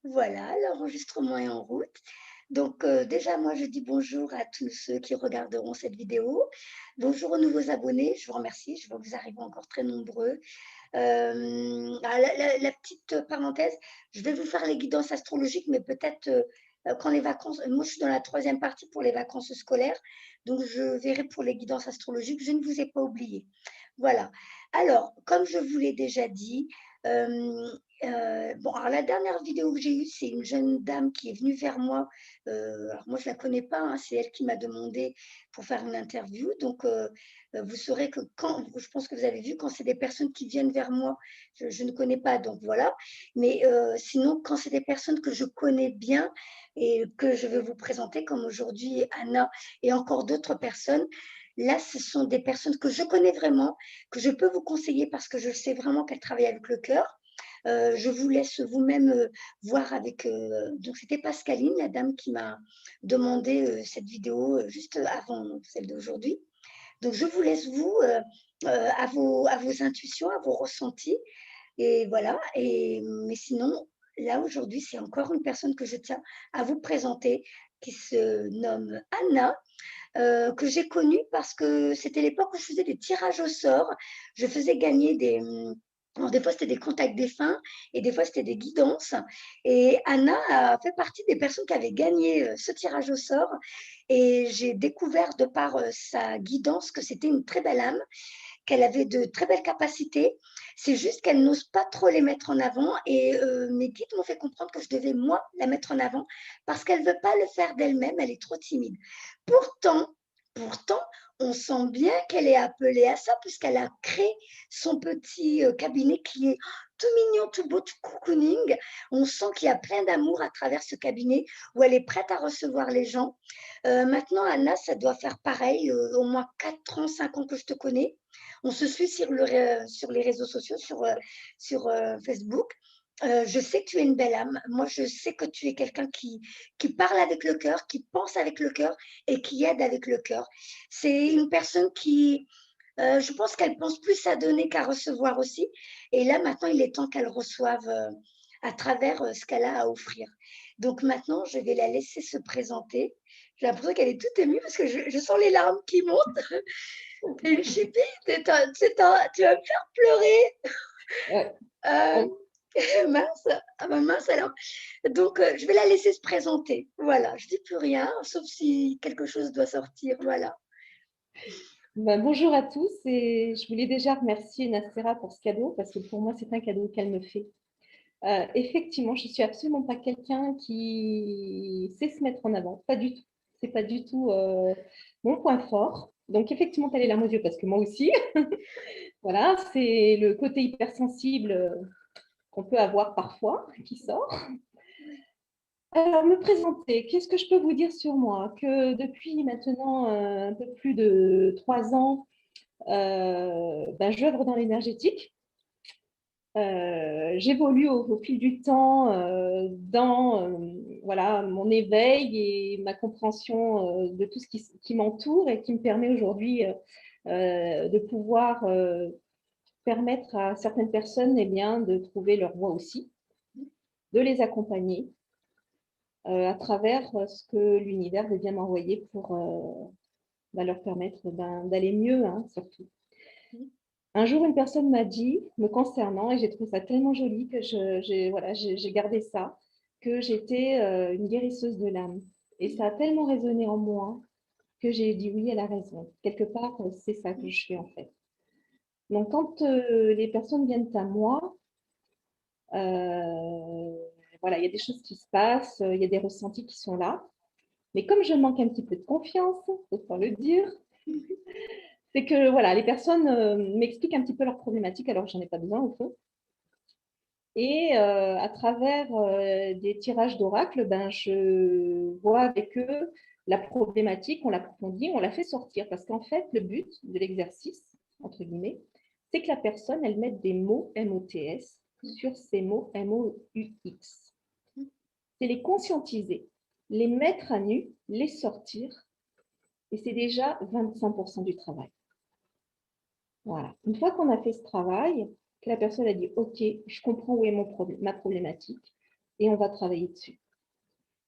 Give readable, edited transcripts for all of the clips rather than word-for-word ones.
Voilà, l'enregistrement est en route. Donc, déjà, moi, je dis bonjour à tous ceux qui regarderont cette vidéo. Bonjour aux nouveaux abonnés, je vous remercie, je vois que vous arrivez encore très nombreux. La petite parenthèse, je vais vous faire les guidances astrologiques, mais peut-être quand les vacances, moi je suis dans la troisième partie pour les vacances scolaires, donc je verrai pour les guidances astrologiques, je ne vous ai pas oublié. Voilà. Alors, comme je vous l'ai déjà dit, bon, alors la dernière vidéo que j'ai eue, c'est une jeune dame qui est venue vers moi. Alors moi, je ne la connais pas, hein, c'est elle qui m'a demandé pour faire une interview. Donc, vous saurez que quand, je pense que vous avez vu, quand c'est des personnes qui viennent vers moi, je ne connais pas, donc voilà. Mais sinon, quand c'est des personnes que je connais bien et que je vais vous présenter, comme aujourd'hui Anna et encore d'autres personnes, là, ce sont des personnes que je connais vraiment, que je peux vous conseiller parce que je sais vraiment qu'elles travaillent avec le cœur. Je vous laisse vous-même voir avec. Donc, c'était Pascaline, la dame qui m'a demandé cette vidéo juste avant celle d'aujourd'hui. Donc, je vous laisse, vous, à vos intuitions, à vos ressentis. Et voilà. Mais sinon, là, aujourd'hui, c'est encore une personne que je tiens à vous présenter qui se nomme Anna, que j'ai connue parce que c'était l'époque où je faisais des tirages au sort. Je faisais gagner des. Alors, des fois, c'était des contacts défunts et des fois, c'était des guidances. Et Anna a fait partie des personnes qui avaient gagné ce tirage au sort. Et j'ai découvert de par sa guidance que c'était une très belle âme, qu'elle avait de très belles capacités. C'est juste qu'elle n'ose pas trop les mettre en avant. Et mes guides m'ont fait comprendre que je devais, moi, la mettre en avant parce qu'elle ne veut pas le faire d'elle-même. Elle est trop timide. Pourtant, pourtant, on sent bien qu'elle est appelée à ça puisqu'elle a créé son petit cabinet qui est tout mignon, tout beau, tout cocooning. On sent qu'il y a plein d'amour à travers ce cabinet où elle est prête à recevoir les gens. Maintenant, Anna, ça doit faire pareil, au moins 4 ans, 5 ans que je te connais. On se suit sur les réseaux sociaux, sur Facebook. Je sais que tu es une belle âme. Moi, je sais que tu es quelqu'un qui parle avec le cœur, qui pense avec le cœur et qui aide avec le cœur. C'est une personne qui, je pense qu'elle pense plus à donner qu'à recevoir aussi. Et là, maintenant, il est temps qu'elle reçoive à travers ce qu'elle a à offrir. Donc maintenant, je vais la laisser se présenter. J'ai l'impression qu'elle est toute émue parce que je sens les larmes qui montent. Et Chippy, tu vas me faire pleurer. Ouais. Euh, Bon, mince, ah ben mince alors. Donc, je vais la laisser se présenter. Voilà, je dis plus rien, sauf si quelque chose doit sortir. Voilà. bonjour à tous et je voulais déjà remercier Nacera pour ce cadeau parce que pour moi, c'est un cadeau qu'elle me fait. Effectivement, je ne suis absolument pas quelqu'un qui sait se mettre en avant, pas du tout. C'est pas du tout mon point fort. Donc, effectivement, tu as les larmes aux yeux parce que moi aussi. Voilà, c'est le côté hypersensible qu'on peut avoir parfois qui sort. Alors, me présenter, qu'est-ce que je peux vous dire sur moi? Que depuis maintenant un peu plus de 3 ans, j'œuvre dans l'énergétique. J'évolue au fil du temps dans voilà, mon éveil et ma compréhension de tout ce qui m'entoure et qui me permet aujourd'hui de pouvoir permettre à certaines personnes eh bien, de trouver leur voie aussi, de les accompagner à travers ce que l'univers veut bien m'envoyer pour leur permettre d'aller mieux, hein, surtout. Un jour, une personne m'a dit, me concernant, et j'ai trouvé ça tellement joli que j'ai gardé ça, que j'étais une guérisseuse de l'âme. Et ça a tellement résonné en moi que j'ai dit oui, elle a raison. Quelque part, c'est ça que je fais en fait. Donc, quand les personnes viennent à moi, euh, voilà, il y a des choses qui se passent, il y a des ressentis qui sont là. Mais comme je manque un petit peu de confiance, il faut le dire, c'est que voilà, les personnes m'expliquent un petit peu leurs problématiques alors que j'en ai pas besoin au fond. Et à travers des tirages d'oracle, je vois avec eux la problématique, on l'approfondit, on la fait sortir. Parce qu'en fait, le but de l'exercice, entre guillemets, c'est que la personne, elle mette des mots MOTS sur ces mots MOUX. C'est les conscientiser, les mettre à nu, les sortir. Et c'est déjà 25% du travail. Voilà. Une fois qu'on a fait ce travail, que la personne a dit OK, je comprends où est ma problématique, et on va travailler dessus.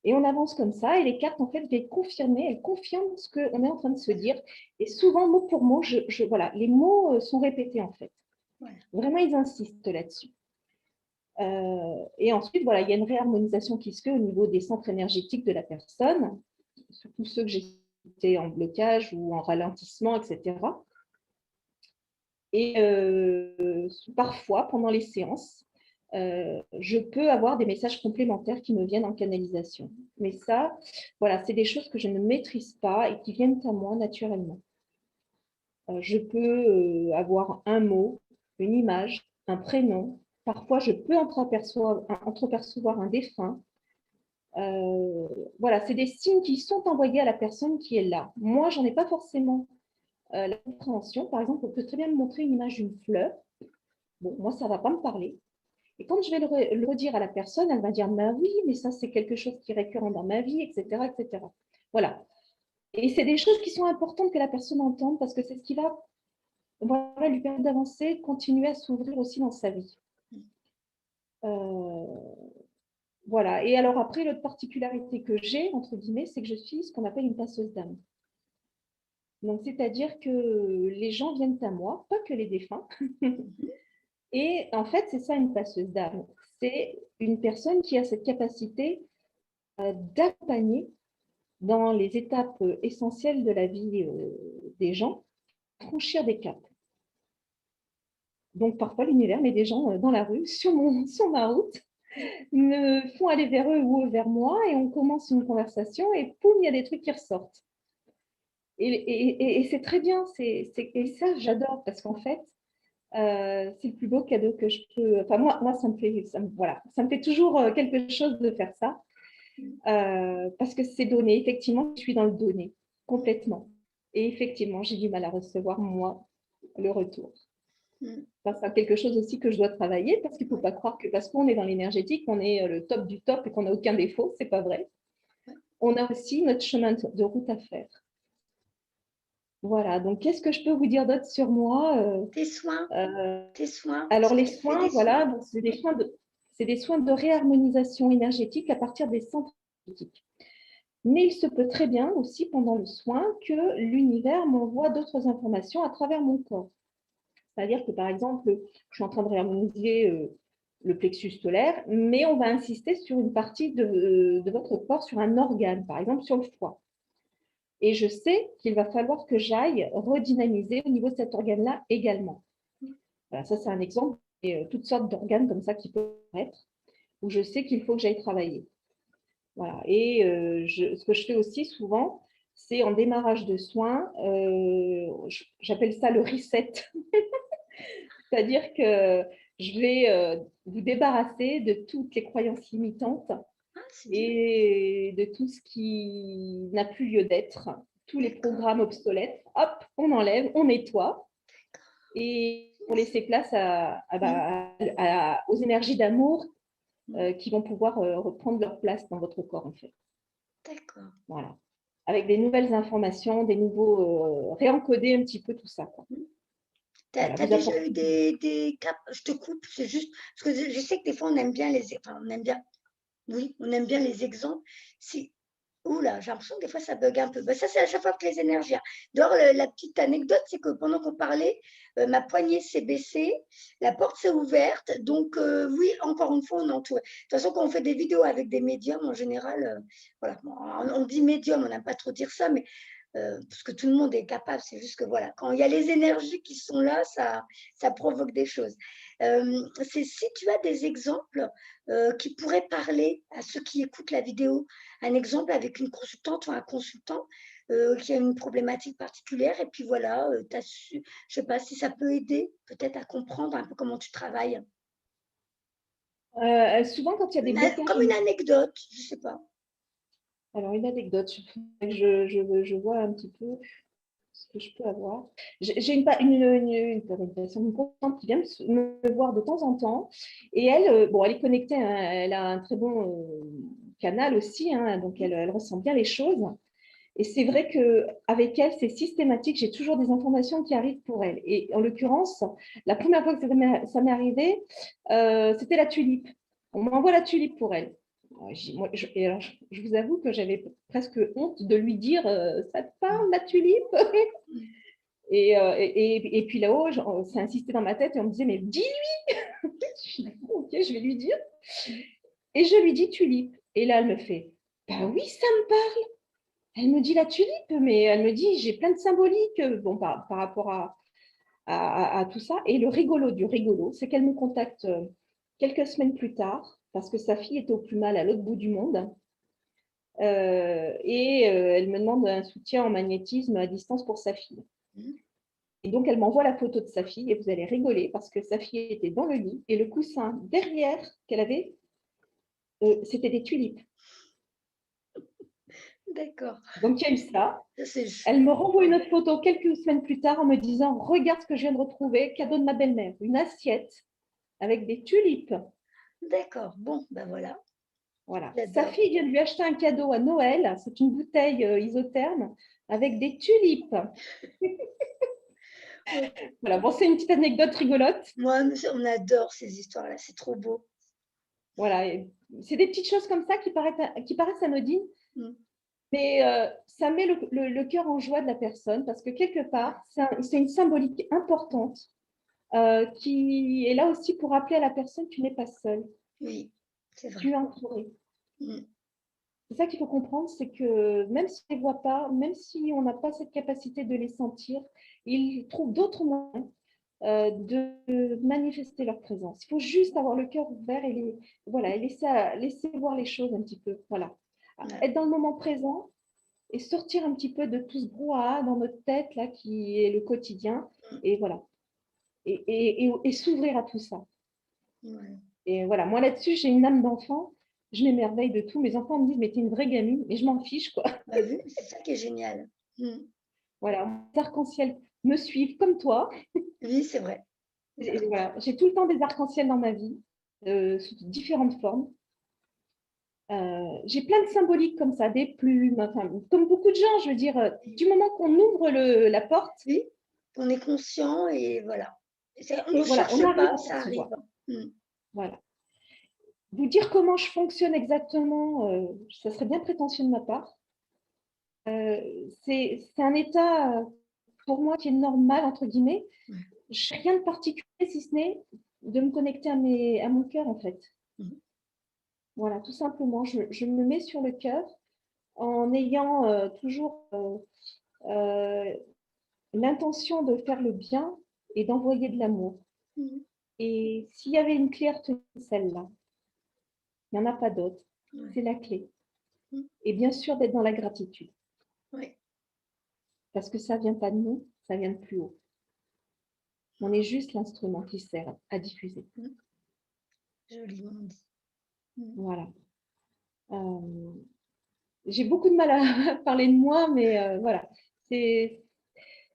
Et on avance comme ça, et les cartes, en fait, elles confirment ce qu'on est en train de se dire. Et souvent, mot pour mot, voilà, les mots sont répétés, en fait. Voilà. Vraiment, ils insistent là-dessus. Et ensuite, voilà, il y a une réharmonisation qui se fait au niveau des centres énergétiques de la personne, surtout ceux que j'ai cités en blocage ou en ralentissement, etc. Et parfois, pendant les séances, je peux avoir des messages complémentaires qui me viennent en canalisation. Mais ça, voilà, c'est des choses que je ne maîtrise pas et qui viennent à moi naturellement. Je peux avoir un mot, une image, un prénom. Parfois, je peux entrepercevoir un défunt. Voilà, c'est des signes qui sont envoyés à la personne qui est là. Moi, je n'en ai pas forcément la compréhension. Par exemple, on peut très bien me montrer une image d'une fleur. Bon, moi, ça ne va pas me parler. Et quand je vais le redire à la personne, elle va dire, bah oui, mais ça, c'est quelque chose qui est récurrent dans ma vie, etc., etc. Voilà. Et c'est des choses qui sont importantes que la personne entende parce que c'est ce qui va, voilà, lui permettre d'avancer, continuer à s'ouvrir aussi dans sa vie. Voilà. Et alors après, l'autre particularité que j'ai, entre guillemets, c'est que je suis ce qu'on appelle une passeuse d'âme. Donc, c'est-à-dire que les gens viennent à moi, pas que les défunts. Et en fait, c'est ça une passeuse d'âme. C'est une personne qui a cette capacité d'accompagner dans les étapes essentielles de la vie des gens, franchir des caps. Donc, parfois, l'univers met des gens dans la rue, sur ma route, me font aller vers eux ou eux vers moi, et on commence une conversation, et poum, il y a des trucs qui ressortent. Et c'est très bien, et ça, j'adore, parce qu'en fait, c'est le plus beau cadeau que je peux. Enfin, moi voilà, ça me fait toujours quelque chose de faire ça, parce que c'est donné. Effectivement, je suis dans le donné, complètement. Et effectivement, j'ai du mal à recevoir, moi, le retour. Enfin, c'est quelque chose aussi que je dois travailler, parce qu'il ne faut pas croire que parce qu'on est dans l'énergétique, on est le top du top et qu'on n'a aucun défaut. Ce n'est pas vrai. On a aussi notre chemin de route à faire. Voilà, donc qu'est-ce que je peux vous dire d'autre sur moi Tes soins, Alors, si les tu fais soins, des voilà, soins. c'est des soins de réharmonisation énergétique à partir des centres énergétiques. Mais il se peut très bien aussi pendant le soin que l'univers m'envoie d'autres informations à travers mon corps. C'est-à-dire que, par exemple, je suis en train de réharmoniser le plexus solaire, mais on va insister sur une partie de votre corps, sur un organe, par exemple sur le foie. Et je sais qu'il va falloir que j'aille redynamiser au niveau de cet organe-là également. Voilà, ça, c'est un exemple. Et toutes sortes d'organes comme ça qui peuvent être, où je sais qu'il faut que j'aille travailler. Voilà. Et ce que je fais aussi souvent, c'est en démarrage de soins, j'appelle ça le reset. C'est-à-dire que je vais vous débarrasser de toutes les croyances limitantes et de tout ce qui n'a plus lieu d'être, tous les programmes obsolètes. Hop, on enlève, on nettoie. Et pour laisser place aux énergies d'amour qui vont pouvoir reprendre leur place dans votre corps, en fait. D'accord. Voilà. Avec des nouvelles informations, des nouveaux... réencoder un petit peu tout ça, quoi. Tu as Voilà, déjà eu des cas, je te coupe, c'est juste, parce que je sais que des fois on aime bien on aime bien les exemples. Oula, j'ai l'impression que des fois ça bug un peu. Ben, ça, c'est à chaque fois que les énergies. D'ailleurs, la petite anecdote, c'est que pendant qu'on parlait, ma poignée s'est baissée, la porte s'est ouverte. Donc, oui, encore une fois, on entoure. De toute façon, quand on fait des vidéos avec des médiums, en général, voilà, on dit médium, on n'aime pas trop dire ça, mais parce que tout le monde est capable. C'est juste que voilà, quand il y a les énergies qui sont là, ça provoque des choses. Si tu as des exemples qui pourraient parler à ceux qui écoutent la vidéo, un exemple avec une consultante ou un consultant qui a une problématique particulière, et puis voilà, je ne sais pas si ça peut aider peut-être à comprendre un peu comment tu travailles. Souvent, quand il y a des blocages... Comme une anecdote, je ne sais pas. Alors, une anecdote, je vois un petit peu ce que je peux avoir. J'ai une consultante qui vient me voir de temps en temps, et elle, bon, elle est connectée, hein, elle a un très bon canal aussi, hein, donc elle ressent bien les choses. Et c'est vrai qu'avec elle, c'est systématique, j'ai toujours des informations qui arrivent pour elle. Et en l'occurrence, la première fois que ça m'est arrivé, c'était la tulipe. On m'envoie la tulipe pour elle. Et alors, je vous avoue que j'avais presque honte de lui dire ça te parle, la tulipe? Et puis là-haut, ça insistait dans ma tête et on me disait mais dis-lui. Je dis, ok, je vais lui dire. Et je lui dis tulipe. Et là, elle me fait bah oui, ça me parle. Elle me dit la tulipe, mais elle me dit j'ai plein de symboliques bon, par rapport à tout ça. Et le rigolo du rigolo, c'est qu'elle me contacte quelques semaines plus tard parce que sa fille était au plus mal à l'autre bout du monde. Elle me demande un soutien en magnétisme à distance pour sa fille. Et donc, elle m'envoie la photo de sa fille et vous allez rigoler parce que sa fille était dans le lit et le coussin derrière qu'elle avait, c'était des tulipes. D'accord. Donc, il y a eu ça. C'est Elle me renvoie une autre photo quelques semaines plus tard en me disant « Regarde ce que je viens de retrouver, cadeau de ma belle-mère. Une assiette avec des tulipes. » D'accord. Bon, ben voilà. Voilà. Sa fille vient de lui acheter un cadeau à Noël. C'est une bouteille isotherme avec des tulipes. Voilà, bon, c'est une petite anecdote rigolote. Moi, on adore ces histoires-là, c'est trop beau. Voilà, c'est des petites choses comme ça qui paraissent anodines, mais ça met le cœur en joie de la personne parce que quelque part, c'est une symbolique importante qui est là aussi pour rappeler à la personne que tu n'es pas seule. Oui, c'est vrai. Tu es entourée. C'est ça qu'il faut comprendre, c'est que même si on ne les voit pas, même si on n'a pas cette capacité de les sentir, ils trouvent d'autres moyens de manifester leur présence. Il faut juste avoir le cœur ouvert et laisser voir les choses un petit peu. Voilà. Être dans le moment présent et sortir un petit peu de tout ce brouhaha dans notre tête là, qui est le quotidien. Et voilà. Et s'ouvrir à tout ça. Et voilà, moi là-dessus, j'ai une âme d'enfant. Je m'émerveille de tout. Mes enfants me disent, mais t'es une vraie gamine. Mais je m'en fiche, quoi. C'est ça qui est génial. Voilà, les arcs-en-ciel me suivent comme toi. Oui, c'est vrai. Voilà, j'ai tout le temps des arcs-en-ciel dans ma vie, sous différentes formes. J'ai plein de symboliques comme ça, des plumes, enfin, comme beaucoup de gens, je veux dire, du moment qu'on ouvre la porte. Oui, on est conscient et voilà. On ne cherche pas, ça arrive. Voilà. Vous dire comment je fonctionne exactement, ça serait bien prétentieux de ma part. C'est un état, pour moi, qui est normal, entre guillemets. Je n'ai rien de particulier, si ce n'est de me connecter à mon cœur, en fait. Voilà, tout simplement. Je me mets sur le cœur en ayant toujours l'intention de faire le bien et d'envoyer de l'amour. Et s'il y avait une clé à retenir, celle-là, il n'y en a pas d'autre. C'est la clé. Et bien sûr, d'être dans la gratitude. Parce que ça ne vient pas de nous, ça vient de plus haut. On est juste l'instrument qui sert à diffuser. Joliment dit. Voilà. J'ai beaucoup de mal à parler de moi, mais voilà.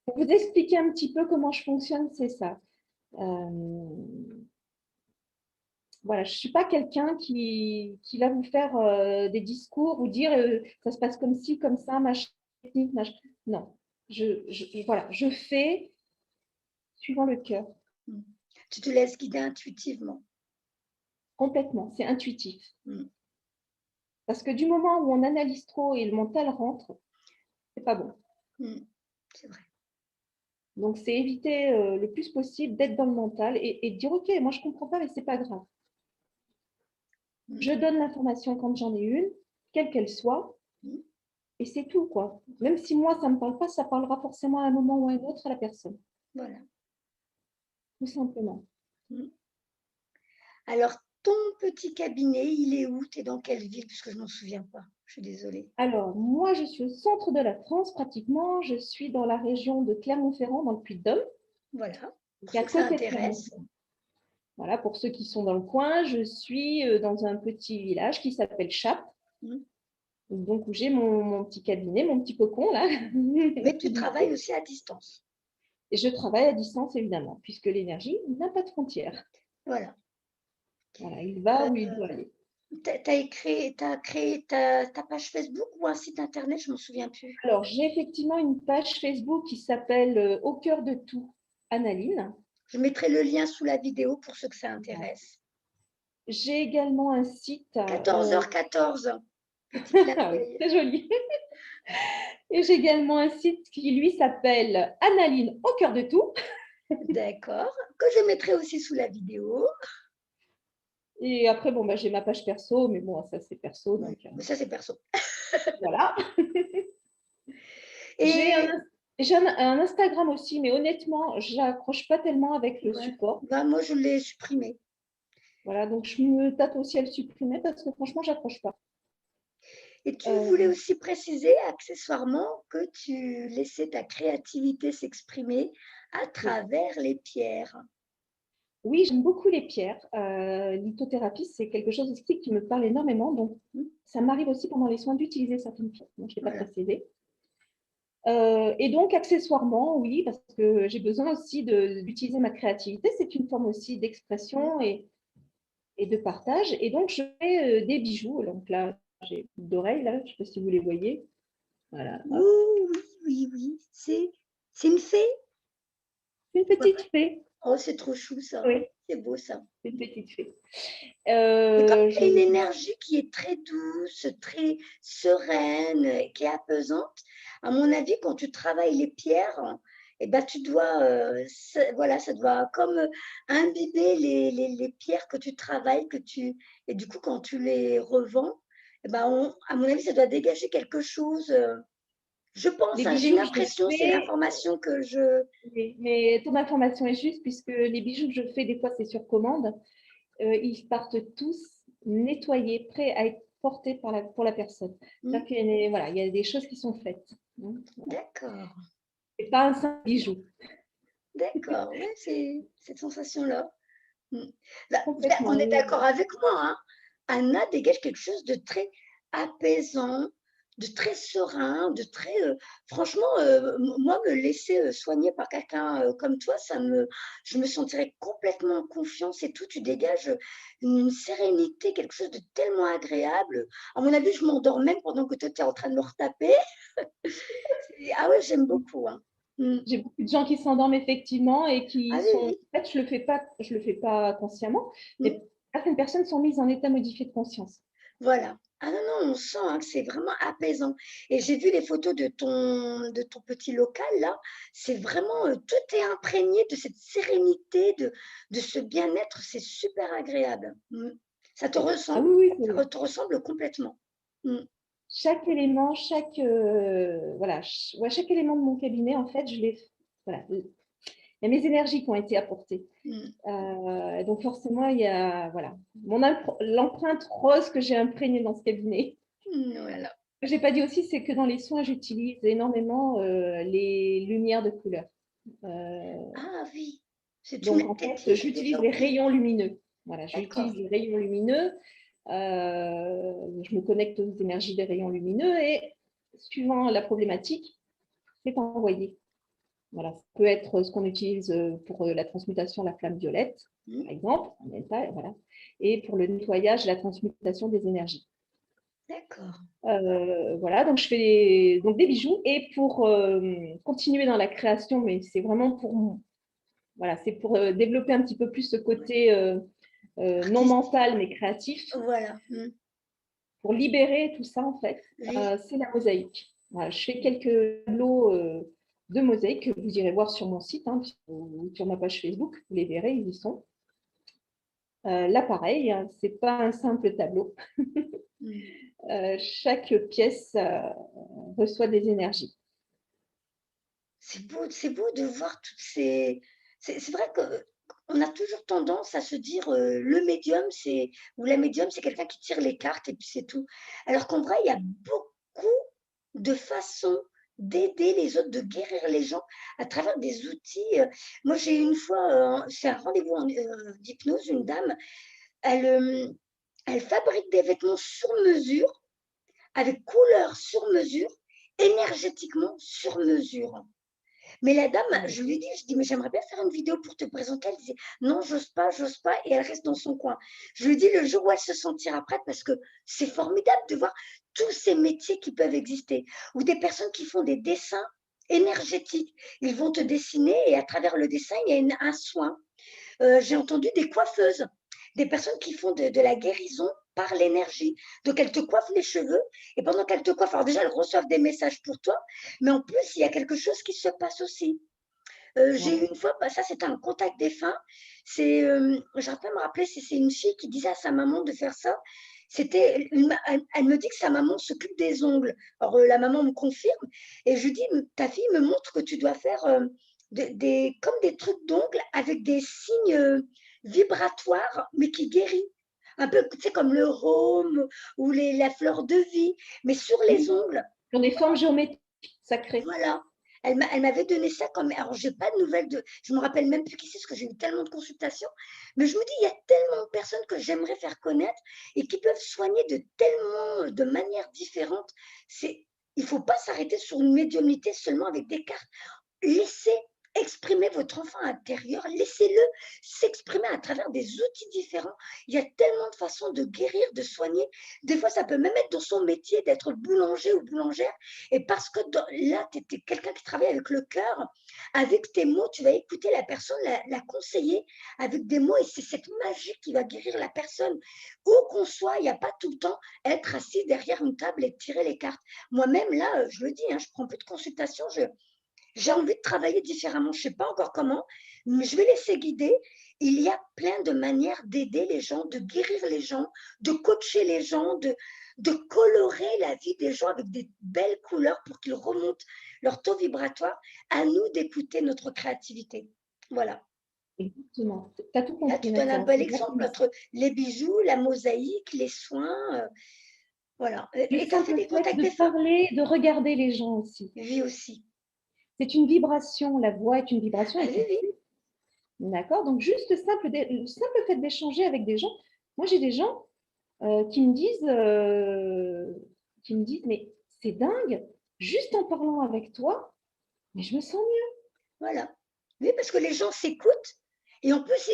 Pour vous expliquer un petit peu comment je fonctionne, c'est ça. Voilà, je ne suis pas quelqu'un qui va vous faire des discours ou dire ça se passe comme ci, comme ça, machin, technique, machin. Non, voilà, je fais suivant le cœur. Tu te laisses guider intuitivement. Complètement, c'est intuitif. Parce que du moment où on analyse trop et le mental rentre, c'est pas bon. C'est vrai. Donc, c'est éviter le plus possible d'être dans le mental et dire, OK, moi, je ne comprends pas, mais ce n'est pas grave. Je donne l'information quand j'en ai une, quelle qu'elle soit, et c'est tout, quoi. Même si moi, ça ne me parle pas, ça parlera forcément à un moment ou à un autre à la personne. Voilà. Tout simplement. Alors, ton petit cabinet, il est où? Tu es dans quelle ville? Puisque je ne m'en souviens pas. Je suis désolée. Alors, moi, je suis au centre de la France, pratiquement. Je suis dans la région de Clermont-Ferrand, dans le Puy-de-Dôme. Voilà. Pour ceux que ça intéresse. Voilà, pour ceux qui sont dans le coin, je suis dans un petit village qui s'appelle Chappes. Donc, où j'ai mon petit cabinet, mon petit cocon, là. Mais tu travailles aussi à distance. Et je travaille à distance, évidemment, puisque l'énergie n'a pas de frontières. Voilà. Voilà, il va où il doit aller. Tu as créé ta page Facebook ou un site internet, je ne m'en souviens plus. Alors, j'ai effectivement une page Facebook qui s'appelle Au cœur de tout, Annaline. Je mettrai le lien sous la vidéo pour ceux que ça intéresse. J'ai également un site, 14h14, petit clin ah oui, d'œil. très joli. Et j'ai également un site qui, lui, s'appelle Analine au cœur de tout. D'accord, que je mettrai aussi sous la vidéo. Et après, bon, bah, j'ai ma page perso, mais bon, ça, c'est perso, donc Mais ça, c'est perso. voilà. J'ai Et un Instagram aussi, mais honnêtement, je n'accroche pas tellement avec le ouais, support. bah, moi, je l'ai supprimé. Voilà, donc je me tâte aussi à le supprimer parce que franchement, j'accroche pas. Et tu voulais Euh, aussi préciser accessoirement que tu laissais ta créativité s'exprimer à oui, travers les pierres. oui, j'aime beaucoup les pierres. Lithothérapie, c'est quelque chose aussi qui me parle énormément. Donc, Hmm. ça m'arrive aussi pendant les soins d'utiliser certaines pierres. Donc, je ne l'ai pas Voilà. précisé. Et donc, accessoirement, oui, parce que j'ai besoin aussi d'utiliser ma créativité. C'est une forme aussi Hmm. d'expression et de partage. Et donc, je fais des bijoux. Donc là, j'ai d'oreilles, là, je ne sais pas si vous les voyez. Voilà, hop. Ouh, oui, oui, oui. C'est une fée? Une petite fée. Oh, c'est trop chou, ça. Oui, C'est beau, ça. une petite fée. Et comme tu Je... as une énergie qui est très douce, très sereine, qui est apaisante, à mon avis, quand tu travailles les pierres, eh ben, tu dois, voilà, ça doit comme imbiber les pierres que tu travailles, et du coup, quand tu les revends, eh ben, à mon avis, ça doit dégager quelque chose. Je pense, Les hein, j'ai bijoux une que je impression, c'est fais, l'information que je. oui, mais ton information est juste puisque les bijoux que je fais, des fois, c'est sur commande. Ils partent tous nettoyés, prêts à être portés pour la personne. Hmm, C'est-à-dire qu'il voilà, il y a des choses qui sont faites. Voilà. d'accord, C'est pas un simple bijou, d'accord, ouais, c'est cette sensation-là. Mm. Là, on complètement. est Oui. d'accord avec moi, hein. Anna dégage quelque chose de très apaisant, de très serein, de très. Franchement, moi, me laisser soigner par quelqu'un comme toi, je me sentirais complètement en confiance et tout. Tu dégages une sérénité, quelque chose de tellement agréable. À mon avis, je m'endors même pendant que toi, tu es en train de me retaper. Ah ouais, j'aime beaucoup, hein. Mm. J'ai beaucoup de gens qui s'endorment effectivement et qui Ah oui, sont. oui. En fait, je le fais pas consciemment, Mm. mais certaines personnes sont mises en état modifié de conscience. Voilà. Ah non, non, on sent hein, que c'est vraiment apaisant. Et j'ai vu les photos de ton petit local là. C'est vraiment, tout est imprégné de cette sérénité, de ce bien-être. C'est super agréable. Mm. Ça te Ah ressemble, oui, oui, te ressemble complètement. Mm. chaque élément, voilà, ouais, chaque élément de mon cabinet, en fait, voilà, il y a mes énergies qui ont été apportées. Mm. Donc forcément, il y a voilà, l'empreinte rose que j'ai imprégnée dans ce cabinet. Mm, voilà. Ce que j'ai pas dit aussi, c'est que dans les soins, j'utilise énormément les lumières de couleur. Euh, Ah oui, c'est une donc en fait, esthétique j'utilise les développée. rayons lumineux. Voilà, D'accord. j'utilise les rayons lumineux. Je me connecte aux énergies des rayons lumineux et suivant la problématique, c'est envoyé. Voilà, ça peut être ce qu'on utilise pour la transmutation, la flamme violette, Mm. par exemple, voilà, et pour le nettoyage, la transmutation des énergies. D'accord. Voilà, donc je fais donc des bijoux et pour continuer dans la création, mais c'est vraiment pour voilà, c'est pour développer un petit peu plus ce Ouais. côté non Artistique. mental mais créatif, Voilà. Mm. pour libérer tout ça en fait, Oui. c'est la mosaïque. Voilà, je fais quelques tableaux de mosaïque que vous irez voir sur mon site hein, ou sur ma page Facebook, vous les verrez, ils y sont. Là, pareil, hein, c'est pas un simple tableau. Mm. Chaque pièce reçoit des énergies. C'est beau de voir toutes ces. C'est vrai qu'on a toujours tendance à se dire le médium, ou la médium, c'est quelqu'un qui tire les cartes et puis c'est tout. Alors qu'en vrai, il y a beaucoup de façons d'aider les autres, de guérir les gens à travers des outils. Moi, j'ai une fois, c'est un rendez-vous d'hypnose, une dame, elle, elle fabrique des vêtements sur mesure, avec couleur sur mesure, énergétiquement sur mesure. Mais la dame, je lui dis, mais j'aimerais bien faire une vidéo pour te présenter. Elle disait, non, j'ose pas, et elle reste dans son coin. Je lui dis le jour où elle se sentira prête, parce que c'est formidable de voir tous ces métiers qui peuvent exister, ou des personnes qui font des dessins énergétiques. Ils vont te dessiner, et à travers le dessin, il y a un soin. J'ai entendu des coiffeuses. des personnes qui font de la guérison par l'énergie. Donc, elles te coiffent les cheveux et pendant qu'elles te coiffent, alors déjà, elles reçoivent des messages pour toi, mais en plus, il y a quelque chose qui se passe aussi. J'ai eu Ouais. une fois, bah, ça c'était un contact défunt, j'arrive pas à me rappeler si c'est une fille qui disait à sa maman de faire ça. Elle me dit que sa maman s'occupe des ongles. Alors la maman me confirme et je lui dis, ta fille me montre que tu dois faire comme des trucs d'ongles avec des signes vibratoires, mais qui guérit. Un peu, tu sais, comme le rhum ou la fleur de vie, mais sur les Oui, ongles. sur des formes géométriques sacrées. Voilà. Elle m'avait donné ça comme. Alors, j'ai pas de nouvelles de. Je me rappelle même plus qui c'est, parce que j'ai eu tellement de consultations. Mais je vous dis, il y a tellement de personnes que j'aimerais faire connaître et qui peuvent soigner de manières différentes. Il ne faut pas s'arrêter sur une médiumnité seulement avec des cartes. Laissez exprimer votre enfant intérieur, laissez-le s'exprimer à travers des outils différents. Il y a tellement de façons de guérir, de soigner. Des fois, ça peut même être dans son métier d'être boulanger ou boulangère. Et parce que là, tu es quelqu'un qui travaille avec le cœur, avec tes mots, tu vas écouter la personne, la conseiller avec des mots, et c'est cette magie qui va guérir la personne. Où qu'on soit, il n'y a pas tout le temps être assis derrière une table et tirer les cartes. Moi-même, là, je le dis, je prends plus de consultations, j'ai envie de travailler différemment. Je ne sais pas encore comment, mais je vais laisser guider. Il y a plein de manières d'aider les gens, de guérir les gens, de coacher les gens, de colorer la vie des gens avec des belles couleurs pour qu'ils remontent leur taux vibratoire. À nous d'écouter notre créativité. Voilà. Exactement. Tu as tout Là, compris, tu donnes un Nathan. bel C'est exemple exactement ça. entre les bijoux, la mosaïque, les soins. Voilà. Le Et tu as fait simple des fait contacts de défunts? parler, de regarder les gens aussi. Oui, aussi. C'est une vibration, la voix est une vibration Ah et oui, tu oui. d'accord? Donc, juste le simple fait d'échanger avec des gens. Moi, j'ai des gens qui me disent, mais c'est dingue, juste en parlant avec toi, mais je me sens mieux. Voilà. Oui, parce que les gens s'écoutent et en plus,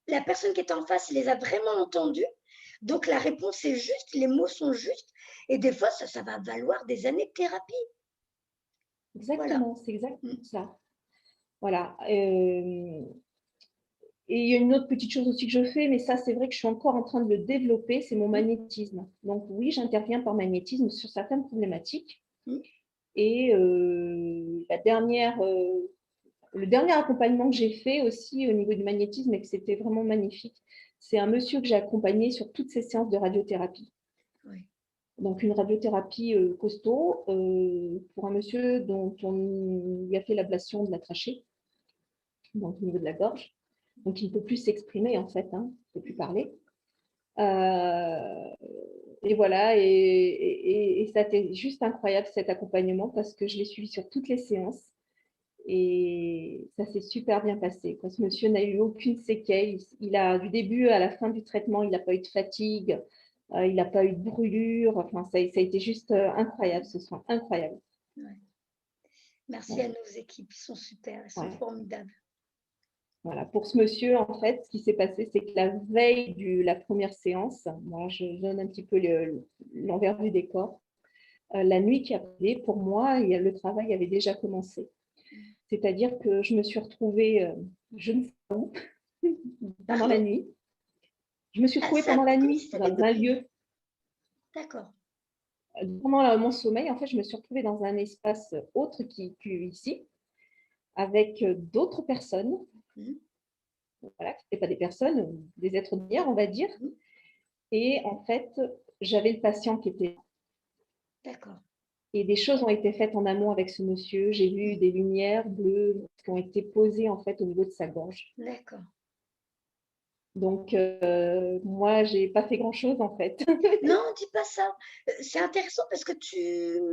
la personne qui est en face, il les a vraiment entendus. Donc, la réponse est juste, les mots sont justes et des fois, ça va valoir des années de thérapie. Voilà. Exactement, c'est Mm. exactement ça. Voilà. Et il y a une autre petite chose aussi que je fais, mais ça, c'est vrai que je suis encore en train de le développer, c'est mon Mm. magnétisme. Donc oui, j'interviens par magnétisme sur certaines problématiques. Mm. Et le dernier accompagnement que j'ai fait aussi au niveau du magnétisme et que c'était vraiment magnifique, c'est un monsieur que j'ai accompagné sur toutes ses séances de radiothérapie. Oui. Donc une radiothérapie costaud pour un monsieur dont on lui a fait l'ablation de la trachée, donc au niveau de la gorge. Donc il ne peut plus s'exprimer en fait, il ne peut plus parler. Et voilà, et ça a été juste incroyable cet accompagnement parce que je l'ai suivi sur toutes les séances. Et ça s'est super bien passé. Ce monsieur n'a eu aucune séquelle. Il a, du début à la fin du traitement, il n'a pas eu de fatigue, il n'a pas eu de brûlure. Enfin, ça a été juste incroyable ce soir, incroyable. Ouais. Merci à Voilà. nos équipes, ils sont super, ils sont Ouais. formidables. Voilà. Pour ce monsieur, en fait, ce qui s'est passé, c'est que la veille de la première séance, moi, je donne un petit peu l'envers du décor. La nuit qui a passé, pour moi, le travail avait déjà commencé. C'est-à-dire que je me suis retrouvée, je ne sais pas où, pendant la Pardon? nuit. Je me suis Ah, retrouvée ça a pendant la coupé, nuit ça avait dans un coupé. lieu. D'accord. Pendant mon sommeil, en fait, je me suis retrouvée dans un espace autre qu'ici, avec d'autres personnes, Mm. voilà, qui n'étaient pas des personnes, des êtres de lumière, on va dire. Mm. Et en fait, j'avais le patient qui était là. D'accord. Et des choses ont été faites en amont avec ce monsieur. J'ai vu Mm. des lumières bleues qui ont été posées en fait au niveau de sa gorge. D'accord. Donc, moi, je n'ai pas fait grand-chose en fait. Non, dis pas ça. C'est intéressant parce que tu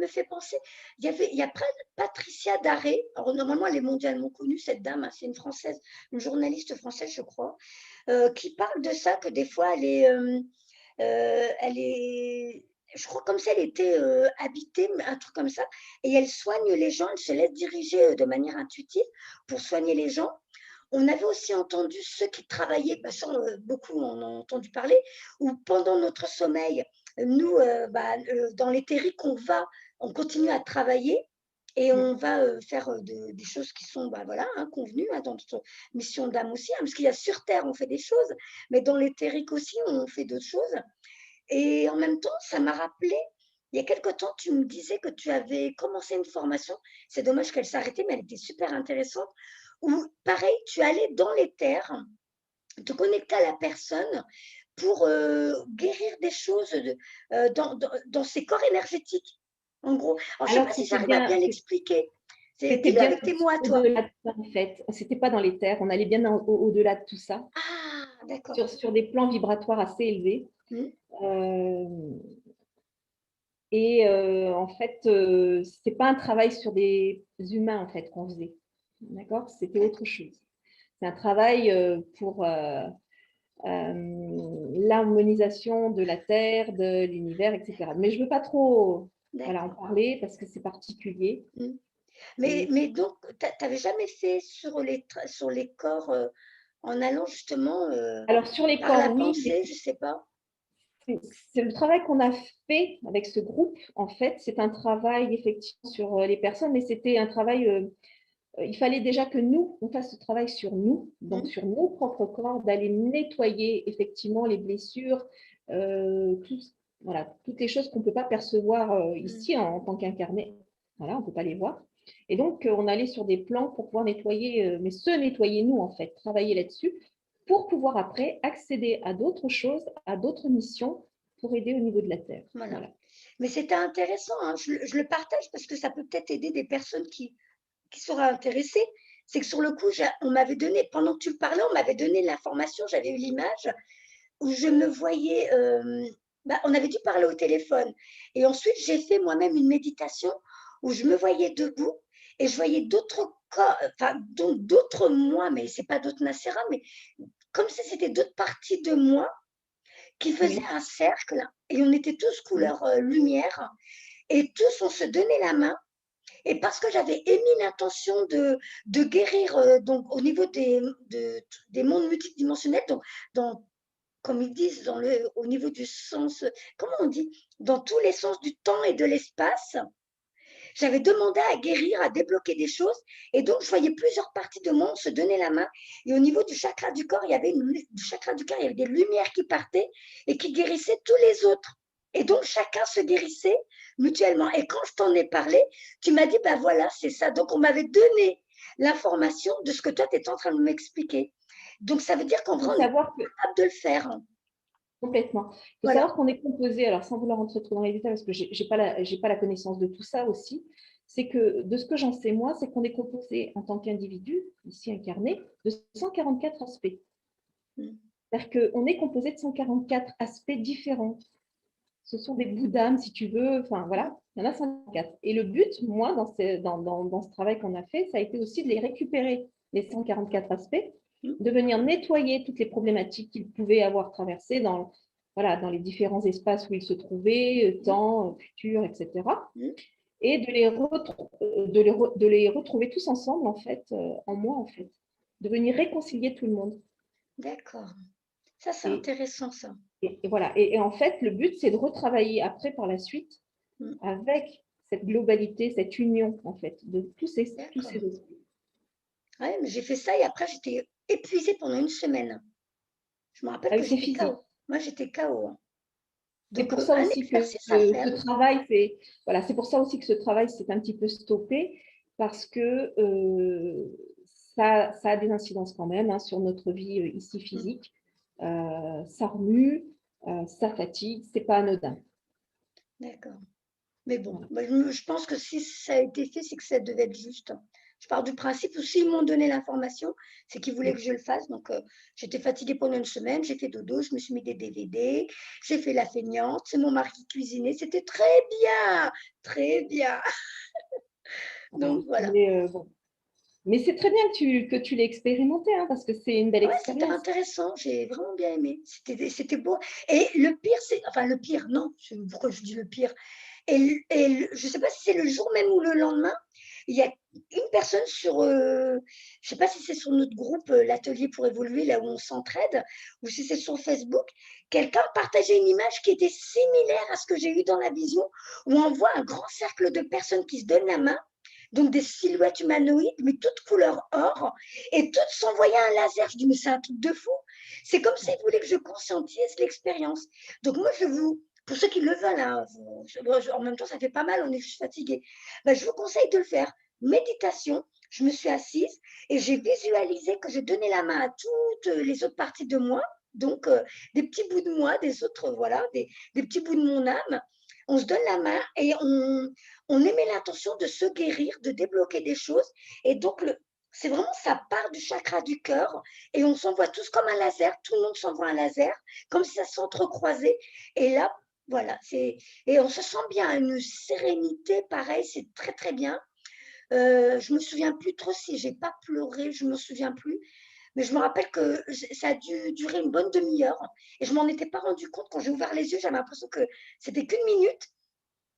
me fais penser. Il y a Patricia Daré. Alors, normalement, elle est mondialement connue, cette dame. C'est une Française, une journaliste française, je crois, qui parle de ça, que des fois, elle est, je crois comme si elle était habitée, un truc comme ça. Et elle soigne les gens, elle se laisse diriger de manière intuitive pour soigner les gens. On avait aussi entendu ceux qui travaillaient, beaucoup en ont entendu parler, où pendant notre sommeil, nous, dans l'éthérique, on continue à travailler et Mm. on va faire des choses qui sont bah, voilà, hein, convenues hein, dans notre mission d'âme aussi, hein, parce qu'il y a sur Terre, on fait des choses, mais dans l'éthérique aussi, on fait d'autres choses. Et en même temps, ça m'a rappelé, il y a quelque temps, tu me disais que tu avais commencé une formation, c'est dommage qu'elle s'est arrêtée, mais elle était super intéressante, où pareil, tu allais dans les terres, te connecter à la personne pour guérir des choses dans ses corps énergétiques, en gros. Alors, je ne sais Alors, pas si j'arrive à bien l'expliquer. c'était Dis-le bien avec tes mots à toi. au-delà de ça, en fait. C'était pas dans les terres, on allait bien au-delà de tout ça, Ah, d'accord. sur des plans vibratoires assez élevés. Hmm, Euh, en fait, c'était pas un travail sur des humains en fait qu'on faisait, d'accord? C'était autre chose. C'est un travail pour l'harmonisation de la Terre, de l'univers, etc. Mais je veux pas trop voilà, en d'accord. parler parce que c'est particulier. Hmm. Et Mais donc, tu n'avais jamais fait sur les corps en allant justement alors sur les par la corps, oui, mais pensée, je ne sais pas. c'est le travail qu'on a fait avec ce groupe. En fait, c'est un travail effectivement sur les personnes, mais c'était un travail il fallait déjà que nous, on fasse ce travail sur nous, donc Hmm, sur nos propres corps, d'aller nettoyer effectivement les blessures, tout, voilà, toutes les choses qu'on ne peut pas percevoir hmm. ici en tant qu'incarné. Voilà, on ne peut pas les voir. Et donc, on allait sur des plans pour pouvoir nettoyer, mais se nettoyer nous, en fait, travailler là-dessus, pour pouvoir après accéder à d'autres choses, à d'autres missions pour aider au niveau de la Terre. Voilà. Voilà. Mais c'était intéressant, hein. Je le partage parce que ça peut peut-être aider des personnes qui seraient intéressées. C'est que sur le coup, on m'avait donné, pendant que tu parlais, on m'avait donné l'information, j'avais eu l'image où je me voyais, bah, on avait dû parler au téléphone. Et ensuite, j'ai fait moi-même une méditation où je me voyais debout et je voyais d'autres corps, enfin, d'autres moi, mais c'est pas d'autres Nacera, mais comme si c'était d'autres parties de moi qui faisaient Oui. un cercle et on était tous Oui. couleur lumière et tous on se donnait la main. Et parce que j'avais émis l'intention de guérir donc au niveau des mondes multidimensionnels, donc dans, comme ils disent, au niveau du sens, comment on dit, dans tous les sens du temps et de l'espace, j'avais demandé à guérir, à débloquer des choses. Et donc, je voyais plusieurs parties de moi, on se donnait la main. Et au niveau du chakra du corps, du chakra du cœur, il y avait des lumières qui partaient et qui guérissaient tous les autres. Et donc, chacun se guérissait mutuellement. Et quand je t'en ai parlé, tu m'as dit, ben voilà, c'est ça. Donc, on m'avait donné l'information de ce que toi, tu étais en train de m'expliquer. Donc, ça veut dire qu'en Il vrai, faut on est savoir que capable de le faire. complètement. Il faut Voilà. savoir qu'on est composé, alors sans vouloir rentrer trop dans les détails, parce que je n'ai pas la connaissance de tout ça aussi, c'est que de ce que j'en sais moi, c'est qu'on est composé en tant qu'individu, ici incarné, de 144 aspects. Mm. C'est-à-dire qu'on est composé de 144 aspects différents. Ce sont des bouts d'âme, si tu veux, enfin voilà, il y en a 144. Et le but, moi, dans ce travail qu'on a fait, ça a été aussi de les récupérer, les 144 aspects, Mm. de venir nettoyer toutes les problématiques qu'ils pouvaient avoir traversées voilà, dans les différents espaces où ils se trouvaient, temps, futur, etc. Mm. Et de les retrouver tous ensemble, en fait, en moi, en fait. De venir réconcilier tout le monde. D'accord. Ça, c'est Et, intéressant, ça. et voilà. Et en fait, le but, c'est de retravailler après, par la suite, Mm. avec cette globalité, cette union, en fait, de tous D'accord. ces esprits. Ouais, mais j'ai fait ça et après, j'étais épuisée pendant une semaine. Je me rappelle Ah que oui, c'est j'étais physique. KO. Moi, j'étais KO, hein. C'est Donc, pour ça un aussi que exercice à faire. ce travail, voilà, c'est pour ça aussi que ce travail s'est un petit peu stoppé, parce que ça a des incidences quand même hein, sur notre vie ici Mm. physique. Ça remue, ça fatigue, c'est pas anodin. D'accord. Mais bon, Voilà. bah, je pense que si ça a été fait, c'est que ça devait être juste. Je pars du principe où s'ils m'ont donné l'information, c'est qu'ils voulaient que je le fasse. Donc, j'étais fatiguée pendant une semaine, j'ai fait dodo, je me suis mis des DVD, j'ai fait la feignante, c'est mon mari qui cuisinait. C'était très bien, très bien. Voilà. Donc, voilà. Mais, bon. Mais c'est très bien que tu l'aies expérimenté, hein, parce que c'est une belle Ouais, c'était expérience. intéressant, j'ai vraiment bien aimé. C'était beau. Et le pire, enfin le pire, non, pourquoi je dis le pire? Je ne sais pas si c'est le jour même ou le lendemain, il y a une personne je ne sais pas si c'est sur notre groupe, l'atelier pour évoluer, là où on s'entraide, ou si c'est sur Facebook, quelqu'un partageait une image qui était similaire à ce que j'ai eu dans la vision, où on voit un grand cercle de personnes qui se donnent la main, donc des silhouettes humanoïdes, mais toutes couleur or, et toutes s'envoyaient un laser. Je dis, mais c'est un truc de fou. C'est comme s'ils voulaient que je conscientise l'expérience. Donc moi, pour ceux qui le veulent, hein, en même temps, ça fait pas mal, on est juste fatigué. Ben, je vous conseille de le faire. Méditation, je me suis assise et j'ai visualisé que je donnais la main à toutes les autres parties de moi, donc des petits bouts de moi, des autres, voilà, des petits bouts de mon âme. On se donne la main et on émet l'intention de se guérir, de débloquer des choses. Et donc, c'est vraiment, ça part du chakra du cœur et on s'envoie tous comme un laser, tout le monde s'envoie un laser, comme si ça s'entrecroisait. Et là, voilà, et on se sent bien, une sérénité, pareil, c'est très, très bien. Je ne me souviens plus trop si j'ai pas pleuré, je ne me souviens plus. Mais je me rappelle que ça a dû durer une bonne demi-heure et je ne m'en étais pas rendu compte. Quand j'ai ouvert les yeux, j'avais l'impression que c'était qu'une minute,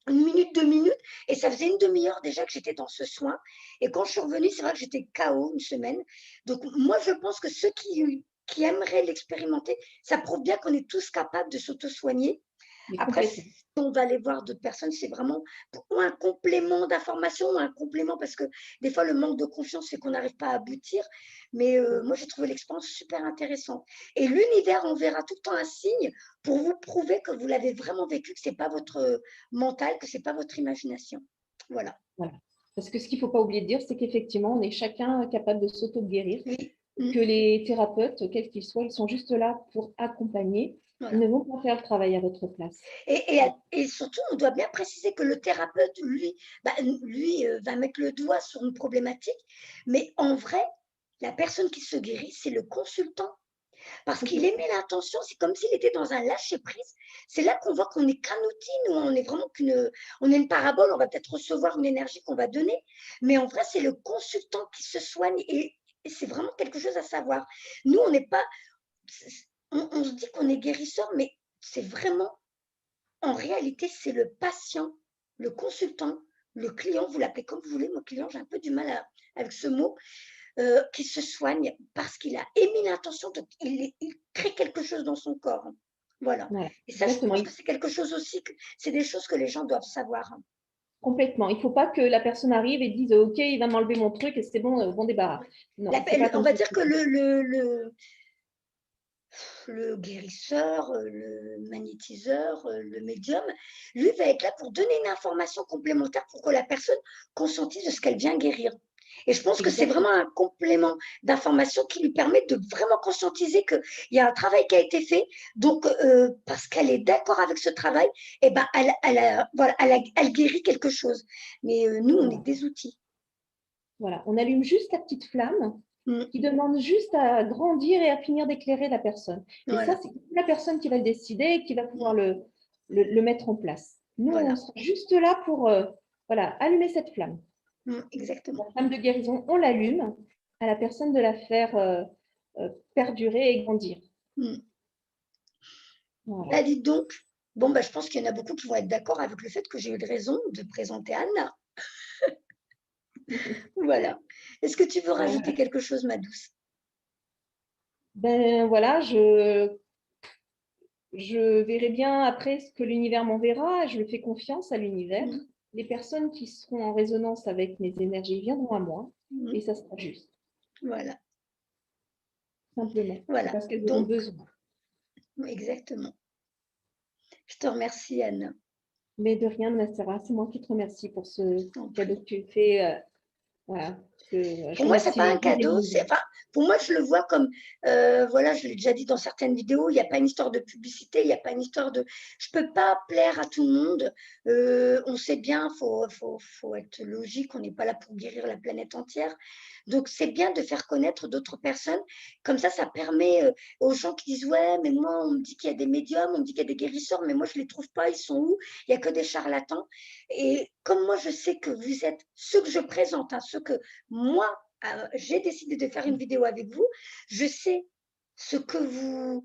1 minute, 2 minutes, et ça faisait une demi-heure déjà que j'étais dans ce soin. Et quand je suis revenue, c'est vrai que j'étais KO une semaine. Donc moi, je pense que ceux qui aimeraient l'expérimenter, ça prouve bien qu'on est tous capables de s'auto-soigner. Mais Après, complètement. si on va aller voir d'autres personnes, c'est vraiment ou un complément d'information ou un complément parce que des fois, le manque de confiance fait qu'on n'arrive pas à aboutir. Mais moi, j'ai trouvé l'expérience super intéressante. Et l'univers enverra tout le temps un signe pour vous prouver que vous l'avez vraiment vécu, que ce n'est pas votre mental, que ce n'est pas votre imagination. Voilà. Voilà. Parce que ce qu'il ne faut pas oublier de dire, c'est qu'effectivement, on est chacun capable de s'auto-guérir, Oui. que les thérapeutes, quels qu'ils soient, ils sont juste là pour accompagner. Ils Voilà. ne vont pas faire le travail à votre place. Et surtout, on doit bien préciser que le thérapeute, lui va mettre le doigt sur une problématique, mais en vrai, la personne qui se guérit, c'est le consultant. Parce qu'il émet l'intention, c'est comme s'il était dans un lâcher-prise. C'est là qu'on voit qu'on n'est qu'un outil, nous, on est vraiment on est une parabole, on va peut-être recevoir une énergie qu'on va donner, mais en vrai, c'est le consultant qui se soigne et c'est vraiment quelque chose à savoir. Nous, on n'est pas, on se dit qu'on est guérisseur, mais c'est vraiment, en réalité, c'est le patient, le consultant, le client, vous l'appelez comme vous voulez, mon client, j'ai un peu du mal avec ce mot, qui se soigne parce qu'il a émis l'intention, il crée quelque chose dans son corps. Voilà. Voilà, Et ça, je exactement. pense que c'est quelque chose aussi, c'est des choses que les gens doivent savoir. Complètement. Il ne faut pas que la personne arrive et dise OK, il va m'enlever mon truc et c'est bon, bon débarras. Non, c'est pas On comme va ça. dire que le guérisseur, le magnétiseur, le médium, lui va être là pour donner une information complémentaire pour que la personne conscientise de ce qu'elle vient guérir. Et je pense que c'est Exactement. vraiment un complément d'information qui lui permet de vraiment conscientiser qu'il y a un travail qui a été fait. Donc, parce qu'elle est d'accord avec ce travail, eh ben, elle guérit quelque chose. Mais nous, on est Voilà. des outils. Voilà. On allume juste la petite flamme Mm. qui demande juste à grandir et à finir d'éclairer la personne. Et ça, Voilà. c'est la personne qui va le décider et qui va pouvoir le mettre en place. Nous, on Voilà. sera juste là pour voilà, allumer cette flamme. La Exactement. flamme de guérison, on l'allume à la personne de la faire perdurer et grandir. Mm. Voilà. Là, dites donc, bon, je pense qu'il y en a beaucoup qui vont être d'accord avec le fait que j'ai eu raison de présenter Anna. Voilà. Est-ce que tu veux rajouter quelque chose, ma douce? Ben voilà, je verrai bien après ce que l'univers m'enverra. Je fais confiance à l'univers. Mm. Les personnes qui seront en résonance avec mes énergies viendront à moi Mm. et ça sera juste. Voilà. Simplement. C'est Voilà. parce qu'elles auront Donc, besoin. exactement. Je te remercie, Anna. Mais de rien, Sarah, c'est moi qui te remercie pour Je ce t'en cadeau prie. que tu fais. Voilà. Je Pour moi, c'est remercie pas les un guides et cadeau. l'univers. Pour moi, je le vois comme, voilà, je l'ai déjà dit dans certaines vidéos, il n'y a pas une histoire de publicité, il n'y a pas une histoire de. Je peux pas plaire à tout le monde. On sait bien, faut être logique. On n'est pas là pour guérir la planète entière. Donc, c'est bien de faire connaître d'autres personnes. Comme ça permet aux gens qui disent, ouais, mais moi, on me dit qu'il y a des médiums, on me dit qu'il y a des guérisseurs, mais moi, je les trouve pas. Ils sont où? Il n'y a que des charlatans. Et comme moi, je sais que vous êtes ceux que je présente, hein, ceux que moi, j'ai décidé de faire une vidéo avec vous. Je sais ce que vous.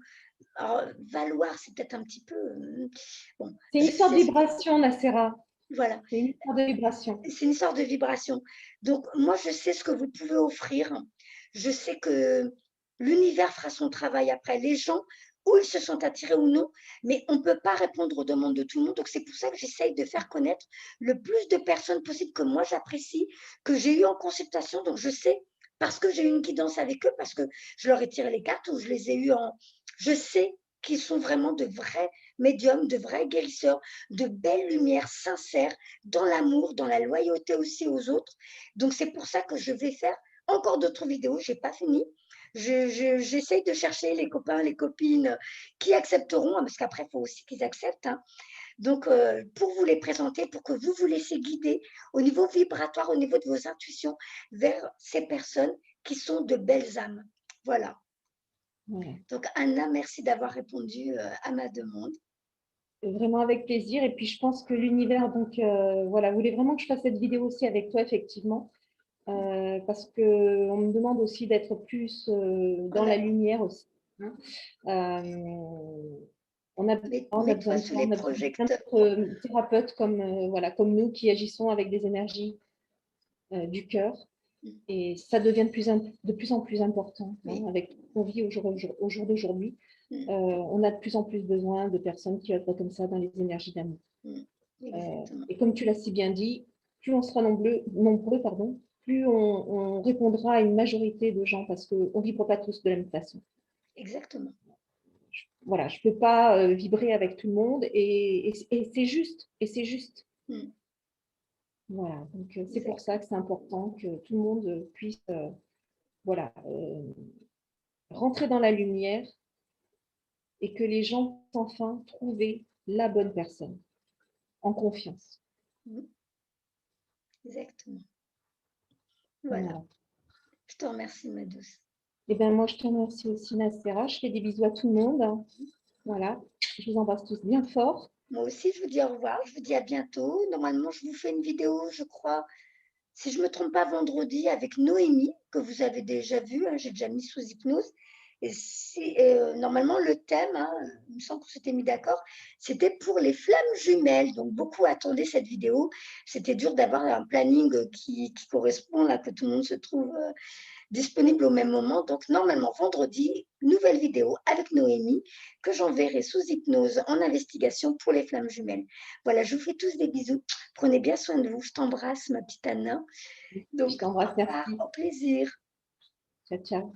Alors, valoir, c'est peut-être un petit peu. Bon, C'est une je histoire de sais ce que. vibration, Nacera. Voilà, C'est une histoire de vibration. c'est une sorte de vibration. Donc, moi, je sais ce que vous pouvez offrir. Je sais que l'univers fera son travail après. Les gens où ils se sont attirés ou non, mais on ne peut pas répondre aux demandes de tout le monde. Donc, c'est pour ça que j'essaye de faire connaître le plus de personnes possible que moi j'apprécie, que j'ai eu en consultation. Donc, je sais, parce que j'ai eu une guidance avec eux, parce que je leur ai tiré les cartes ou je les ai eus en. Je sais qu'ils sont vraiment de vrais médiums, de vrais guérisseurs, de belles lumières sincères, dans l'amour, dans la loyauté aussi aux autres. Donc, c'est pour ça que je vais faire encore d'autres vidéos. Je n'ai pas fini. J'essaye de chercher les copains, les copines qui accepteront, parce qu'après, il faut aussi qu'ils acceptent. Hein. Donc, pour vous les présenter, pour que vous vous laissiez guider au niveau vibratoire, au niveau de vos intuitions, vers ces personnes qui sont de belles âmes. Voilà. Ouais. Donc, Anna, merci d'avoir répondu à ma demande. Vraiment avec plaisir. Et puis, je pense que l'univers, donc voilà, voulait vraiment que je fasse cette vidéo aussi avec toi, effectivement, parce qu'on me demande aussi d'être plus dans la lumière aussi. Hein. On a Mets-toi besoin de sous ça, les on a besoin projecteurs. d'autres thérapeutes comme, voilà, comme nous qui agissons avec des énergies du cœur. Et ça devient de plus en plus important hein, avec ce qu'on vit au jour d'aujourd'hui. On a de plus en plus besoin de personnes qui œuvrent comme ça dans les énergies d'amour. Et comme tu l'as si bien dit, plus on sera nombreux pardon, plus on répondra à une majorité de gens parce qu'on ne vibre pas tous de la même façon. Exactement. Voilà, je ne peux pas vibrer avec tout le monde et c'est juste. Et c'est juste. Voilà, donc c'est pour ça que c'est important que tout le monde puisse voilà, rentrer dans la lumière et que les gens puissent enfin trouver la bonne personne en confiance. Exactement. Voilà. Je te remercie, ma douce. Eh bien, moi, je te remercie aussi, Nacera. Je fais des bisous à tout le monde. Voilà, je vous embrasse tous bien fort. Moi aussi, je vous dis au revoir. Je vous dis à bientôt. Normalement, je vous fais une vidéo, je crois, si je ne me trompe pas, vendredi avec Noémie, que vous avez déjà vu. Hein, j'ai déjà mis sous hypnose. Et normalement, le thème, hein, il me semble qu'on s'était mis d'accord, c'était pour les flammes jumelles. Donc, beaucoup attendaient cette vidéo. C'était dur d'avoir un planning qui correspond, là, que tout le monde se trouve disponible au même moment. Donc, normalement, vendredi, nouvelle vidéo avec Noémie que j'enverrai sous hypnose en investigation pour les flammes jumelles. Voilà, je vous fais tous des bisous. Prenez bien soin de vous. Je t'embrasse, ma petite Anna. Donc, Je t'embrasse, merci. au plaisir. Ciao, ciao.